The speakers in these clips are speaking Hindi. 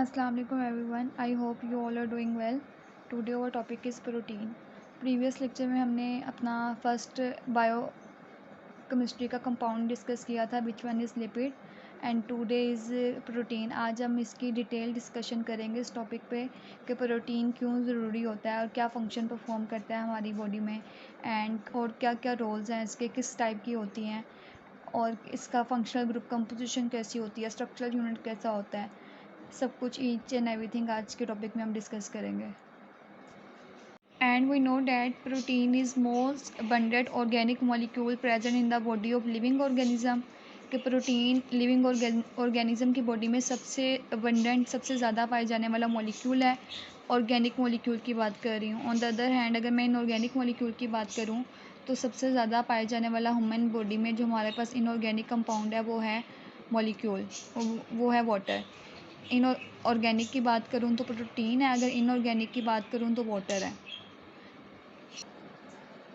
Assalamu alaikum everyone. I hope you all are doing well. Today our topic is protein. Previous lecture में हमने अपना फर्स्ट बायो केमिस्ट्री का कंपाउंड डिस्कस किया था which one is lipid and today is protein. आज हम इसकी डिटेल डिस्कशन करेंगे इस टॉपिक पे कि प्रोटीन क्यों ज़रूरी होता है और क्या फंक्शन परफॉर्म करता है हमारी बॉडी में एंड और क्या क्या रोल्स हैं इसके, किस टाइप की होती हैं और इसका फंक्शनल ग्रुप कंपोजिशन कैसी होती है, स्ट्रक्चरल यूनिट कैसा होता है, सब कुछ ईच एंड एवरीथिंग आज के टॉपिक में हम डिस्कस करेंगे. And we know that protein is most abundant organic molecule present in the body of living organism. कि प्रोटीन लिविंग ऑर्गेनिज्म की बॉडी में सबसे अबंडेंट, सबसे ज़्यादा पाए जाने वाला मॉलिक्यूल है. ऑर्गेनिक मॉलिक्यूल की बात कर रही हूँ. ऑन द अदर हैंड अगर मैं इनऑर्गेनिक मॉलिक्यूल की बात करूँ तो सबसे ज़्यादा पाए जाने वाला ह्यूमन बॉडी में जो हमारे पास इनऑर्गेनिक कंपाउंड है वो है मॉलिक्यूल, वो है वाटर. इनऑर्गेनिक की बात करूँ तो प्रोटीन है, अगर इनऑर्गेनिक की बात करूँ तो वाटर है.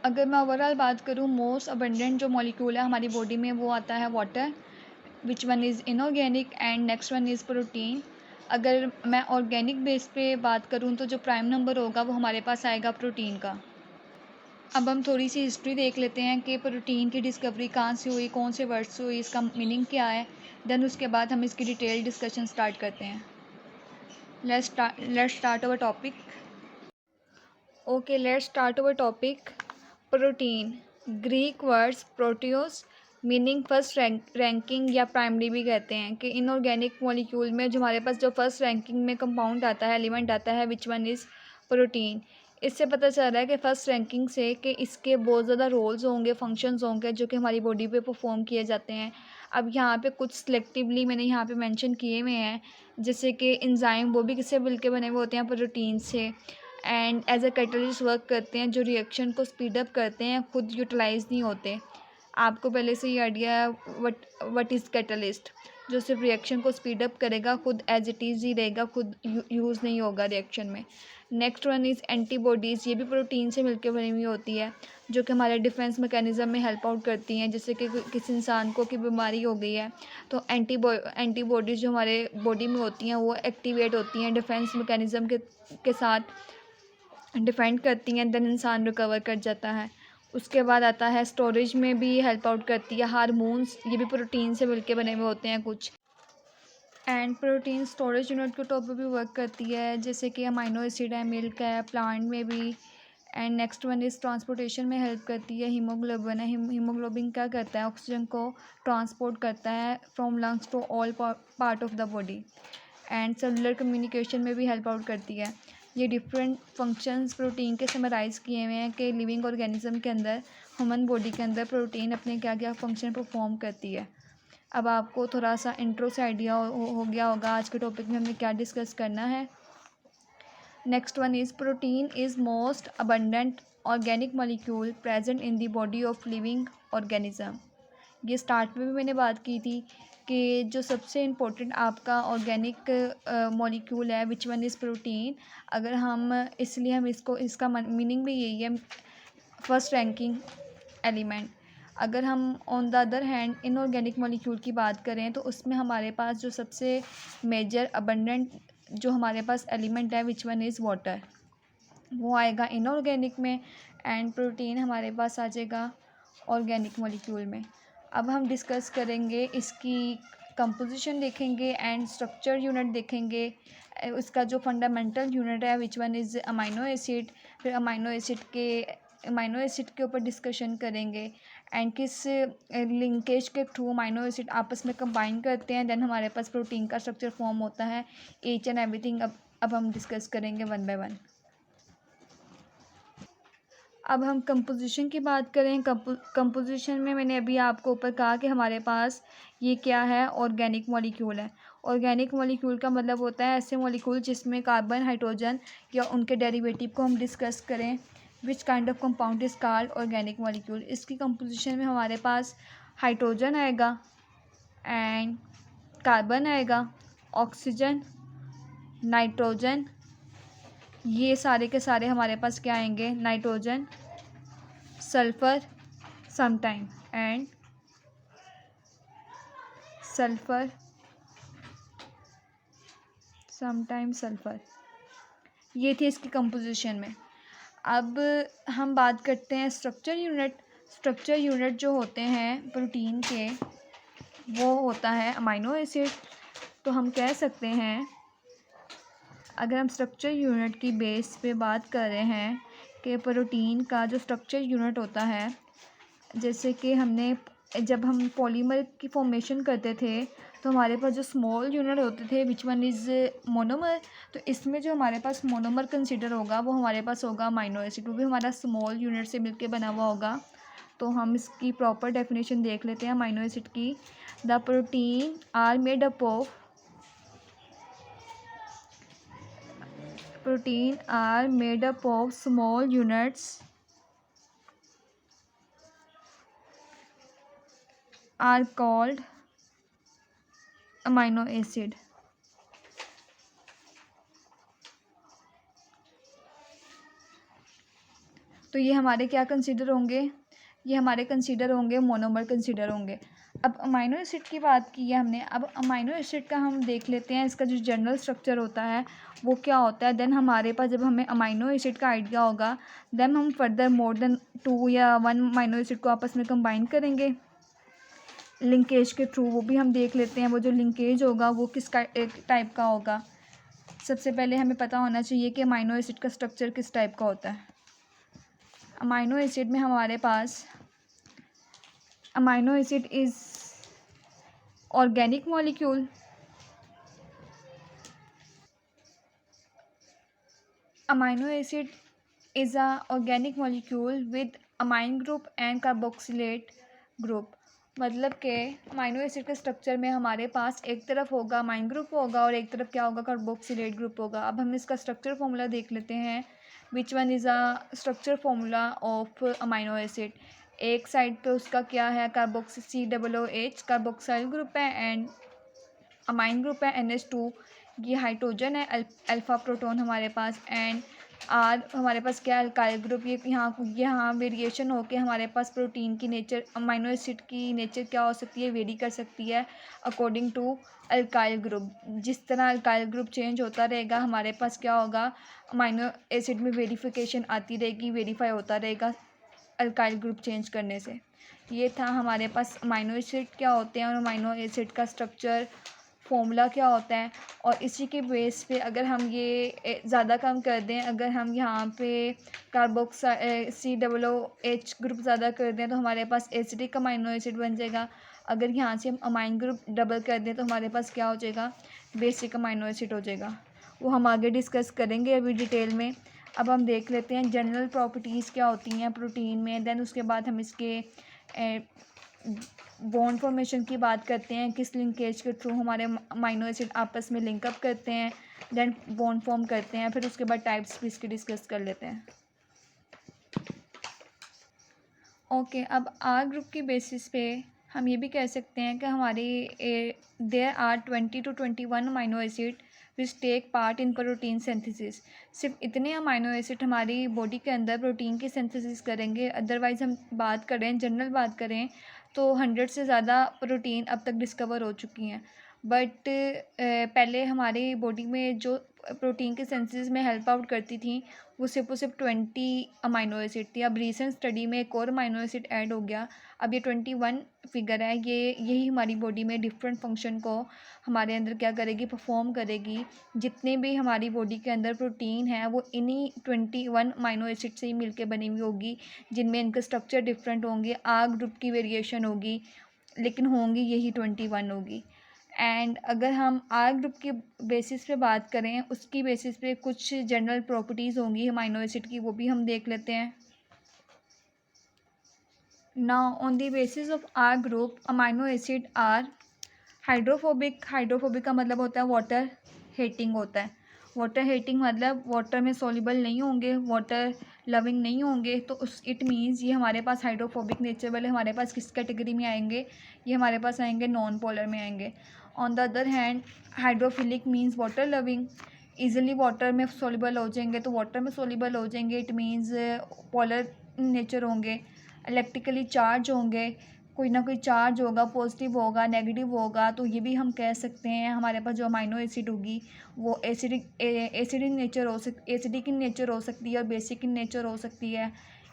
अगर मैं ओवरऑल बात करूँ मोस्ट अबंडेंट जो मॉलिक्यूल है हमारी बॉडी में वो आता है water, which one is inorganic and next one is protein. अगर मैं ऑर्गेनिक बेस पे बात करूँ तो जो प्राइम नंबर होगा वो हमारे पास आएगा प्रोटीन का. अब हम थोड़ी सी हिस्ट्री देख लेते हैं कि प्रोटीन की डिस्कवरी कहाँ से हुई, कौन से वर्ड से हुई, इसका मीनिंग क्या है. देन उसके बाद हम इसकी डिटेल डिस्कशन स्टार्ट करते हैं. Let's start our topic. Okay, let's start our topic. Protein. Greek words proteus meaning first ranking या प्राइमरी भी कहते हैं कि इनऑर्गेनिक मॉलिक्यूल में जो हमारे पास जो फर्स्ट रैंकिंग में कंपाउंड आता है, एलिमेंट आता है, विच वन इज़ प्रोटीन. इससे पता चल रहा है कि फर्स्ट रैंकिंग से कि इसके बहुत ज़्यादा रोल्स होंगे, फंक्शंस होंगे जो कि हमारी बॉडी पे परफॉर्म किए जाते हैं. अब यहाँ पे कुछ सिलेक्टिवली मैंने यहाँ पे मेंशन किए हुए हैं, जैसे कि एंजाइम, वो भी किससे मिलके बने हुए होते हैं, प्रोटीन से. And as a catalyst work करते हैं, जो रिएक्शन को स्पीड अप करते हैं, खुद यूटिलाइज नहीं होते. आपको पहले से ये आइडिया है वट इज़ कैटलिस्ट, जो सिर्फ रिएक्शन को स्पीड अप करेगा, खुद एज इट इज़ ही रहेगा, खुद यूज़ नहीं होगा रिएक्शन में. Next one is antibodies. ये भी प्रोटीन से मिलकर बनी हुई होती है जो कि हमारे डिफेंस मैकेनिज़्म में हेल्प आउट करती हैं. जैसे कि किसी इंसान को की बीमारी हो गई है तो एंटीबॉडीज़ जो हमारे बॉडी में होती हैं वो एक्टिवेट होती हैं, डिफेंस मैकेनिज़्म के साथ डिफेंड करती हैं, देन इंसान रिकवर कर जाता है. उसके बाद आता है स्टोरेज में भी हेल्प आउट करती है. हार्मोन्स, ये भी प्रोटीन से मिलके बने हुए होते हैं कुछ. एंड प्रोटीन स्टोरेज यूनिट के तौर पर भी वर्क करती है, जैसे कि अमाइनो एसिड है, मिल्क है, प्लांट में भी. And next one is transportation में हेल्प करती है. हीमोग्लोबिन है, हीमोग्लोबिन क्या करता है, ऑक्सीजन को ट्रांसपोर्ट करता है from lungs to all part of the body. And cellular communication में भी हेल्प आउट करती है. ये डिफरेंट फंक्शंस प्रोटीन के समराइज़ किए हुए हैं कि लिविंग ऑर्गेनिज्म के अंदर, ह्यूमन बॉडी के अंदर प्रोटीन अपने क्या क्या फंक्शन परफॉर्म करती है. अब आपको थोड़ा सा इंट्रो से आइडिया हो गया होगा आज के टॉपिक में हमें क्या डिस्कस करना है. Next one is protein is most abundant organic molecule present in the body of living organism. ये स्टार्ट में भी मैंने बात की थी कि जो सबसे इम्पोर्टेंट आपका ऑर्गेनिक मॉलिक्यूल है विच वन इज़ प्रोटीन. अगर हम इसलिए हम इसका मीनिंग भी यही है, फर्स्ट रैंकिंग एलिमेंट. अगर हम on the other hand inorganic molecule की बात करें तो उसमें हमारे पास जो सबसे मेजर अबंडेंट जो हमारे पास एलिमेंट है विच वन इज़ वाटर, वो आएगा इनऑर्गेनिक में. एंड प्रोटीन हमारे पास आ जाएगा ऑर्गेनिक मॉलिक्यूल में. अब हम डिस्कस करेंगे इसकी कंपोजिशन देखेंगे एंड स्ट्रक्चर यूनिट देखेंगे. उसका जो फंडामेंटल यूनिट है which one is amino acid. फिर अमाइनो एसिड के ऊपर डिस्कशन करेंगे एंड किस लिंकेज के थ्रू अमाइनो एसिड आपस में कंबाइन करते हैं, देन हमारे पास प्रोटीन का स्ट्रक्चर फॉर्म होता है. ईच एंड एवरीथिंग अब हम डिस्कस करेंगे वन बाय वन. अब हम कंपोजिशन की बात करें. कंपोजिशन में मैंने अभी आपको ऊपर कहा कि हमारे पास ये क्या है, ऑर्गेनिक मॉलिक्यूल है. ऑर्गेनिक मॉलिक्यूल का मतलब होता है ऐसे मॉलिक्यूल जिसमें कार्बन, हाइड्रोजन या उनके डेरिवेटिव को हम डिस्कस करें. Which kind of compound is called organic molecule. इसकी कंपोजिशन में हमारे पास हाइड्रोजन आएगा एंड कार्बन आएगा, ऑक्सीजन, नाइट्रोजन, ये सारे के सारे हमारे पास क्या आएंगे, nitrogen, sulphur sometime and sulphur sometimes sulphur. ये थी इसकी कंपोजिशन में। अब हम बात करते हैं स्ट्रक्चर यूनिट। स्ट्रक्चर यूनिट जो होते हैं प्रोटीन के, वो होता है अमाइनो एसिड। तो हम कह सकते हैं, अगर हम स्ट्रक्चर यूनिट की बेस पे बात कर रहे हैं कि प्रोटीन का जो स्ट्रक्चर यूनिट होता है, जैसे कि जब हम पॉलीमर की फॉर्मेशन करते थे तो हमारे पास जो स्मॉल यूनिट होते थे विच वन इज़ मोनोमर। तो इसमें जो हमारे पास मोनोमर कंसीडर होगा वो हमारे पास होगा अमाइनो एसिड, वो भी हमारा स्मॉल यूनिट से मिलके बना हुआ होगा। तो हम इसकी प्रॉपर डेफिनेशन देख लेते हैं अमाइनो एसिड की। The protein are made up of small units are called amino acid. तो ये हमारे क्या कंसीडर होंगे, ये हमारे कंसीडर होंगे मोनोमर कंसीडर होंगे। अब अमाइनो एसिड की बात की है हमने, अब अमाइनो एसिड का हम देख लेते हैं इसका जो जनरल स्ट्रक्चर होता है वो क्या होता है। देन हमारे पास जब हमें अमाइनो एसिड का आइडिया होगा, देन हम फर्दर मोर देन 2 या 1 अमाइनो एसिड को आपस में कंबाइन करेंगे लिंकेज के थ्रू। वो भी हम देख लेते हैं, वो जो लिंकेज होगा वो किस टाइप का होगा। सबसे पहले हमें पता होना चाहिए कि अमाइनो एसिड का स्ट्रक्चर किस टाइप का होता है। अमाइनो एसिड में हमारे पास amino acid is organic molecule. Amino acid is a organic molecule with amine group and carboxylate group. मतलब कि अमाइनो एसिड के स्ट्रक्चर में हमारे पास एक तरफ होगा अमाइन ग्रुप होगा और एक तरफ क्या होगा, कार्बोक्सिलेट ग्रुप होगा। अब हम इसका स्ट्रक्चर फॉर्मूला देख लेते हैं। Which one is a structure formula of amino acid. एक साइड पे उसका क्या है, COOH कार्बोक्साइल ग्रुप है एंड अमाइन ग्रुप है NH2, ये हाइड्रोजन है, अल्फ़ा प्रोटॉन हमारे पास, एंड आर हमारे पास क्या है, अल्काइल ग्रुप। ये यहाँ वेरिएशन हो के हमारे पास प्रोटीन की नेचर, अमाइनो एसिड की नेचर क्या हो सकती है, वेरी कर सकती है अकॉर्डिंग टू अल्काइल ग्रुप। जिस तरह अल्काइल ग्रुप चेंज होता रहेगा हमारे पास क्या होगा, अमाइनो एसिड में वेरिफिकेशन आती रहेगी, वेरीफाई होता रहेगा अल्काइल ग्रुप चेंज करने से। ये था हमारे पास अमाइनो एसिड क्या होते हैं और अमाइनो एसिड का स्ट्रक्चर फॉर्मूला क्या होता है। और इसी के बेस पे अगर हम ये ज़्यादा कम कर दें, अगर हम यहाँ पे COOH ग्रुप ज़्यादा कर दें तो हमारे पास एसिडिक अमाइनो एसिड बन जाएगा। अगर यहाँ से हम अमाइन ग्रुप डबल कर दें तो हमारे पास क्या हो जाएगा, बेसिक अमाइनो एसिड हो जाएगा। वो हम आगे डिस्कस करेंगे अभी डिटेल में। अब हम देख लेते हैं जनरल प्रॉपर्टीज़ क्या होती हैं प्रोटीन में। देन उसके बाद हम इसके बॉन्ड फॉर्मेशन की बात करते हैं, किस लिंकेज के थ्रू हमारे अमाइनो एसिड आपस में लिंकअप करते हैं, देन बॉन्ड फॉर्म करते हैं। फिर उसके बाद टाइप्स भी इसके डिस्कस कर लेते हैं। ओके, अब आर ग्रुप की बेसिस पे हम ये भी कह सकते हैं कि हमारी there are 20 to 21 amino acid which take part in protein synthesis. सिर्फ इतने अमाइनो एसिड हमारी बॉडी के अंदर प्रोटीन की सिंथेसिस करेंगे। अदरवाइज़ हम बात करें, जनरल बात करें तो 100 से ज़्यादा प्रोटीन अब तक डिस्कवर हो चुकी हैं। बट पहले हमारी बॉडी में जो प्रोटीन के सिंथेसिस में हेल्प आउट करती थी वो सिर्फ 20 अमाइनो एसिड थी। अब रिसेंट स्टडी में एक और अमाइनो एसिड ऐड हो गया, अब ये 21 फिगर है। यही हमारी बॉडी में डिफरेंट फंक्शन को हमारे अंदर क्या करेगी, परफॉर्म करेगी। जितने भी हमारी बॉडी के अंदर प्रोटीन है वो इन्हीं 21 अमाइनो एसिड से ही मिलके बनी हुई होगी, जिनमें इनके स्ट्रक्चर डिफरेंट होंगे, आर ग्रुप की वेरिएशन होगी, लेकिन होंगी यही 21 होगी। एंड अगर हम आर ग्रुप के बेसिस पे बात करें, उसकी बेसिस पे कुछ जनरल प्रॉपर्टीज़ होंगी अमाइनो एसिड की, वो भी हम देख लेते हैं। Now on the basis of R group amino acid are hydrophobic. Hydrophobic का मतलब होता है वाटर हेटिंग होता है। वाटर हेटिंग मतलब वाटर में सॉल्युबल नहीं होंगे, वाटर लविंग नहीं होंगे। तो उस इट मीन्स ये हमारे पास हाइड्रोफोबिक नेचर वाले हमारे पास किस कैटेगरी में आएंगे, ये हमारे पास आएंगे नॉन पोलर में आएंगे। On the other hand hydrophilic means water loving, easily water में सॉल्युबल हो जाएंगे। तो वाटर में सॉल्युबल हो जाएंगे इट मीन्स पोलर नेचर होंगे, इलेक्ट्रिकली चार्ज होंगे, कोई ना कोई चार्ज होगा, पॉजिटिव होगा, नेगेटिव होगा, तो ये भी हम कह सकते हैं हमारे पास जो अमाइनो एसिड होगी वो एसिडिक इन नेचर हो सकती है और बेसिक इन नेचर हो सकती है।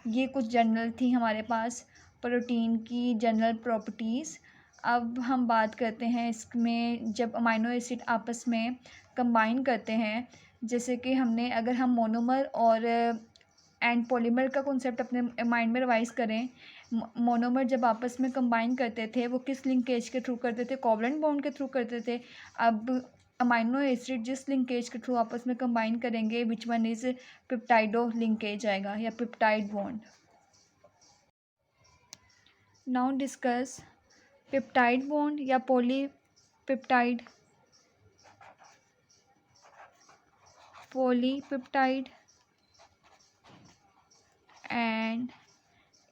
ये कुछ जनरल थी हमारे पास प्रोटीन की जनरल प्रॉपर्टीज़। अब हम बात करते हैं इसमें जब अमाइनो एसिड आपस में कंबाइन करते हैं, जैसे कि हमने अगर हम मोनोमर और एंड पॉलीमर का कॉन्सेप्ट अपने माइंड में रिवाइज करें। मोनोमर जब आपस में कंबाइन करते थे वो किस लिंकेज के थ्रू करते थे? कोवलेंट बॉन्ड के थ्रू करते थे। अब अमाइनो एसिड जिस लिंकेज के थ्रू आपस में कंबाइन करेंगे विच वन इज पेप्टाइडो लिंकेज आएगा या peptide bond. Now discuss peptide bond या पॉलीपेप्टाइड। पॉलीपेप्टाइड एंड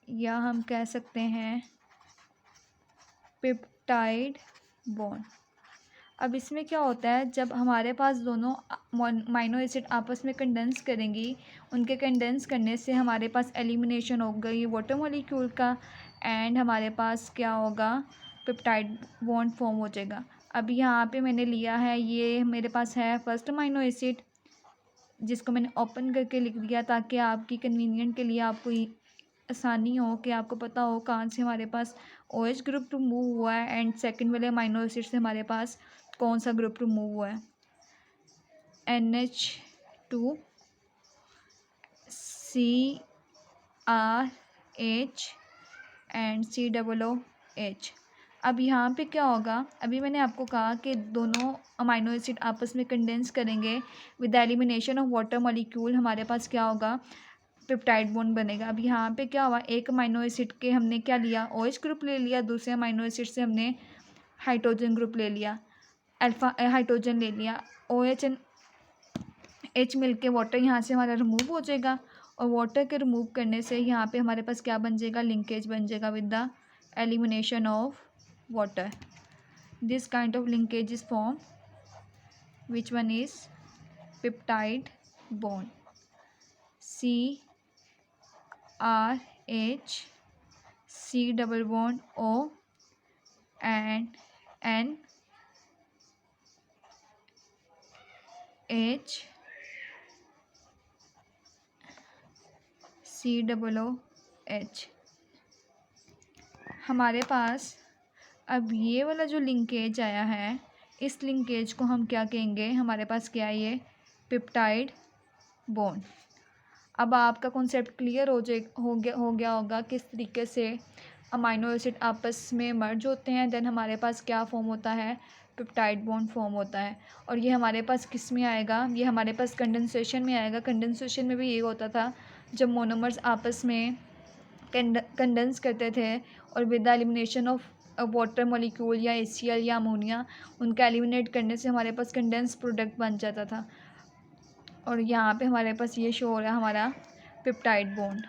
या हम कह सकते हैं पेप्टाइड बॉन्ड। अब इसमें क्या होता है, जब हमारे पास दोनों अमाइनो एसिड आपस में कंडेंस करेंगी, उनके कंडेंस करने से हमारे पास एलिमिनेशन हो गई वाटर मॉलिक्यूल का एंड हमारे पास क्या होगा, पेप्टाइड बॉन्ड फॉर्म हो जाएगा। अब यहाँ पे मैंने लिया है, ये मेरे पास है फर्स्ट अमाइनो एसिड जिसको मैंने ओपन करके लिख दिया ताकि आपकी कन्वीनियंट के लिए आपको आसानी हो कि आपको पता हो कहाँ से हमारे पास OH ग्रुप रिमूव हुआ है एंड सेकंड वाले अमाइनो एसिड से हमारे पास कौन सा ग्रुप रिमूव हुआ है। NH2 CRH and COOH। अब यहाँ पे क्या होगा, अभी मैंने आपको कहा कि दोनों अमाइनो एसिड आपस में कंडेंस करेंगे with the elimination of water molecule, हमारे पास क्या होगा, पेप्टाइड बॉन्ड बनेगा। अब यहाँ पे क्या हुआ, एक अमाइनो एसिड के हमने क्या लिया, OH ग्रुप ले लिया, दूसरे अमाइनो एसिड से हमने हाइड्रोजन ग्रुप ले लिया, अल्फा हाइड्रोजन ले लिया। OH एंड H मिलके वाटर यहाँ से हमारा रिमूव हो जाएगा और वाटर के रिमूव करने से यहाँ पे हमारे पास क्या बन जाएगा, लिंकेज बन जाएगा with the elimination of water. This kind of linkage is form which one is peptide bond. CRH C double bond O and NH COOH। हमारे पास अब ये वाला जो लिंकेज आया है, इस लिंकेज को हम क्या कहेंगे, हमारे पास क्या है, ये पेप्टाइड बॉन्ड। अब आपका कॉन्सेप्ट क्लियर हो गया होगा किस तरीके से अमाइनो एसिड आपस में मर्ज होते हैं, देन हमारे पास क्या फॉर्म होता है, पेप्टाइड बॉन्ड फॉर्म होता है। और ये हमारे पास किस में आएगा, ये हमारे पास कंडेंसेशन में आएगा। कंडेंसेशन में भी ये होता था जब मोनोमर्स आपस में कंडेंस करते थे और with the elimination of water molecule या HCl या अमोनिया, उनका एलिमिनेट करने से हमारे पास कंडेंस प्रोडक्ट बन जाता था। और यहाँ पे हमारे पास ये शो हो रहा है हमारा पेप्टाइड बॉन्ड।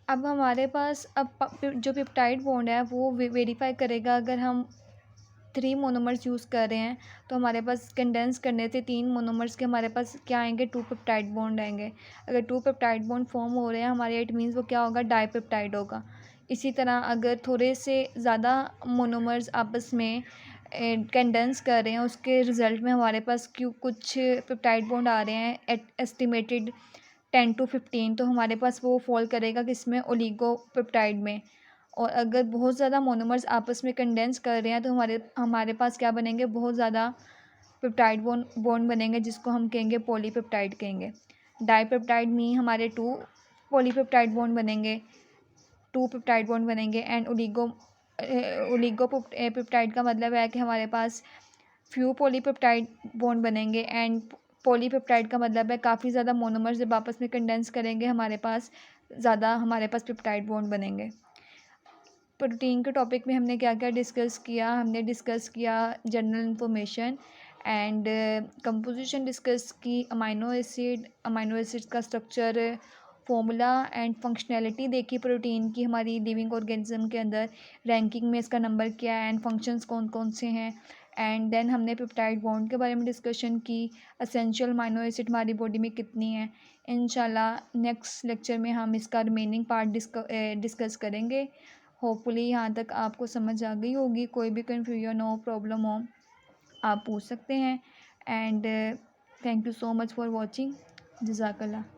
अब हमारे पास अब जो पेप्टाइड बॉन्ड है वो वेरीफाई करेगा अगर हम 3 मोनोमर्स यूज़ कर रहे हैं तो हमारे पास कंडेंस करने से 3 मोनोमर्स के हमारे पास क्या आएंगे, 2 पेप्टाइड बॉन्ड आएंगे। अगर 2 पेप्टाइड बॉन्ड फॉर्म हो रहे हैं हमारे, इट मीन्स वो क्या होगा, डाईपेप्टाइड होगा। इसी तरह अगर थोड़े से ज़्यादा मोनोमर्स आपस में कंडेंस कर रहे हैं, उसके रिज़ल्ट में हमारे पास कुछ पेप्टाइड बॉन्ड आ रहे हैं एस्टिमेटेड 10 to 15, तो हमारे पास वो फॉल करेगा किसमें, ओलिगोपेप्टाइड में। और अगर बहुत ज़्यादा मोनोमर्स आपस में कंडेंस कर रहे हैं तो हमारे पास क्या बनेंगे, बहुत ज़्यादा पेप्टाइड बॉन्ड बनेंगे जिसको हम कहेंगे पॉलीपेप्टाइड कहेंगे। डाईपेप्टाइड में हमारे 2 पॉलीपेप्टाइड बॉन्ड बनेंगे, 2 पेप्टाइड बॉन्ड बनेंगे एंड ओलिगोपेप्टाइड का मतलब है कि हमारे पास फ्यू पॉलीपेप्टाइड बॉन्ड बनेंगे एंड पॉलीपेप्टाइड का मतलब है काफ़ी ज़्यादा मोनोमर्स जब आपस में कंडेंस करेंगे हमारे पास पेप्टाइड बॉन्ड बनेंगे। प्रोटीन के टॉपिक में हमने क्या क्या डिस्कस किया, हमने डिस्कस किया general information and composition discuss की, अमाइनो एसिड का स्ट्रक्चर, फॉर्मूला एंड फंक्शनैलिटी देखी प्रोटीन की हमारी लिविंग ऑर्गेनिज्म के अंदर, रैंकिंग में इसका नंबर क्या है एंड फंक्शंस कौन कौन से हैं एंड देन हमने पेप्टाइड बॉन्ड के बारे में डिस्कशन की, एसेंशियल अमाइनो एसिड हमारी बॉडी में कितनी है। इंशाल्लाह नेक्स्ट लेक्चर में हम इसका रिमेनिंग पार्ट डिस्कस करेंगे। होपफुली यहाँ तक आपको समझ आ गई होगी। कोई भी कन्फ्यूजन हो, प्रॉब्लम हो, आप पूछ सकते हैं। And thank you so much for watching. जज़ाकल्लाह।